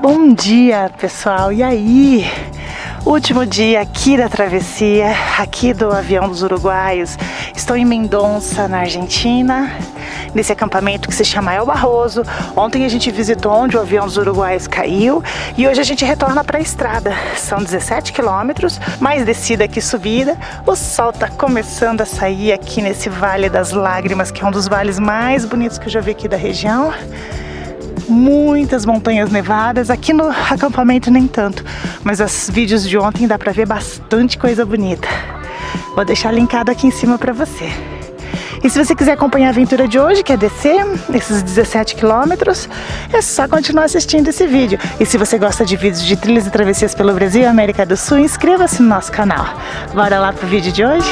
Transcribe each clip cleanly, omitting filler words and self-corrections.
Bom dia, pessoal, e aí? Último dia aqui da travessia, aqui do Avião dos Uruguaios. Estou em Mendoza, na Argentina, nesse acampamento que se chama El Barroso. Ontem a gente visitou onde o Avião dos Uruguaios caiu e hoje a gente retorna para a estrada. São 17 quilômetros, mais descida que subida. O sol está começando a sair aqui nesse Vale das Lágrimas, que é um dos vales mais bonitos que eu já vi aqui da região. Muitas montanhas nevadas, aqui no acampamento nem tanto, mas os vídeos de ontem dá pra ver bastante coisa bonita. Vou deixar linkado aqui em cima pra você. E se você quiser acompanhar a aventura de hoje, que é descer esses 17 quilômetros, é só continuar assistindo esse vídeo. E se você gosta de vídeos de trilhas e travessias pelo Brasil e América do Sul, inscreva-se no nosso canal. Bora lá pro vídeo de hoje?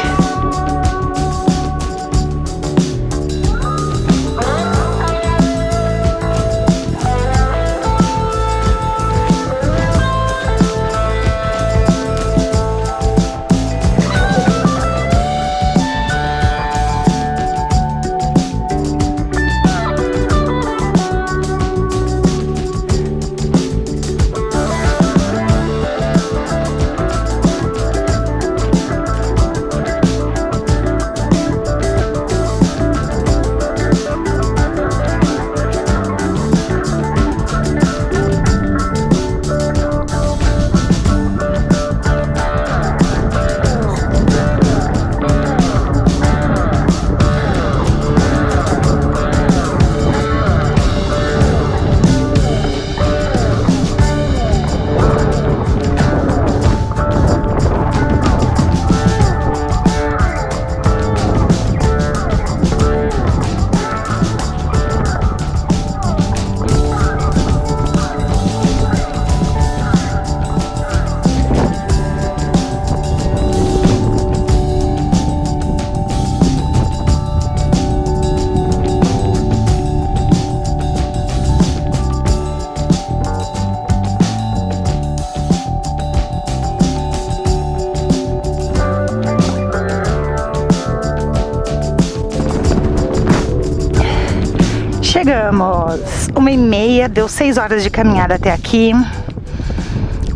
Chegamos, 1h30, deu 6 horas de caminhada até aqui,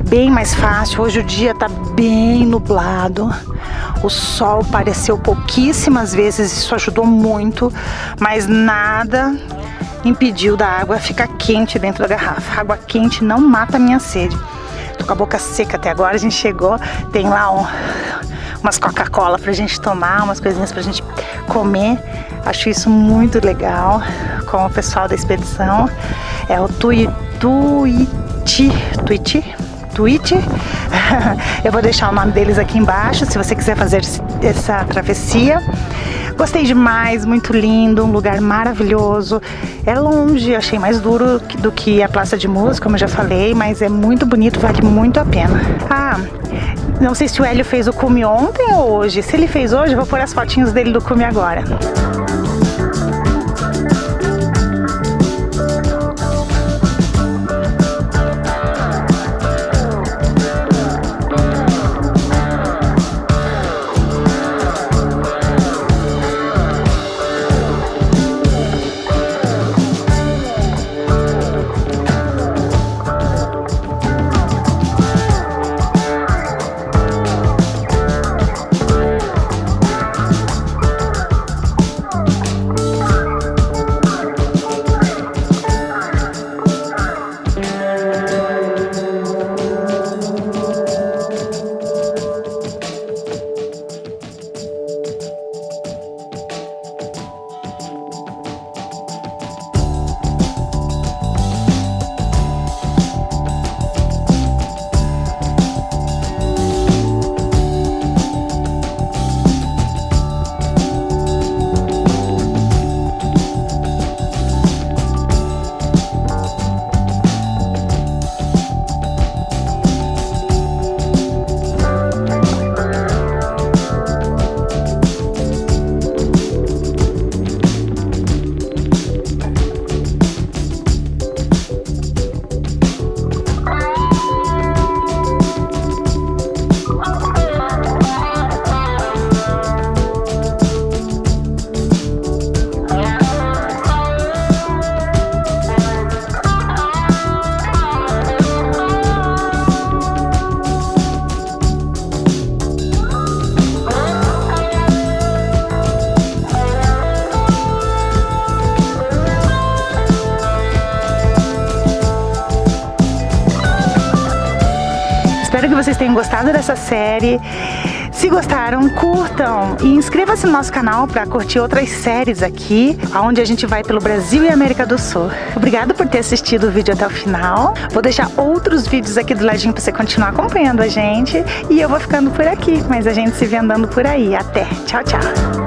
bem mais fácil. Hoje o dia tá bem nublado, o sol apareceu pouquíssimas vezes, isso ajudou muito, mas nada impediu da água ficar quente dentro da garrafa. Água quente não mata a minha sede. Tô com a boca seca até agora, a gente chegou, tem lá umas Coca-Cola pra gente tomar, umas coisinhas pra gente comer. Acho isso muito legal com o pessoal da expedição. É o Twitch. Eu vou deixar o nome deles aqui embaixo, se você quiser fazer essa travessia. Gostei demais, muito lindo, um lugar maravilhoso. É longe, achei mais duro do que a Praça de Música, como eu já falei, mas é muito bonito, vale muito a pena. Ah, não sei se o Elio fez o cume ontem ou hoje. Se ele fez hoje, eu vou pôr as fotinhos dele do cume agora. vocês tenham gostado dessa série. Se gostaram, curtam e inscreva-se no nosso canal para curtir outras séries aqui, onde a gente vai pelo Brasil e América do Sul. Obrigado por ter assistido o vídeo até o final. Vou deixar outros vídeos aqui do ladinho para você continuar acompanhando a gente. E eu vou ficando por aqui, mas a gente se vê andando por aí. Até! Tchau, tchau!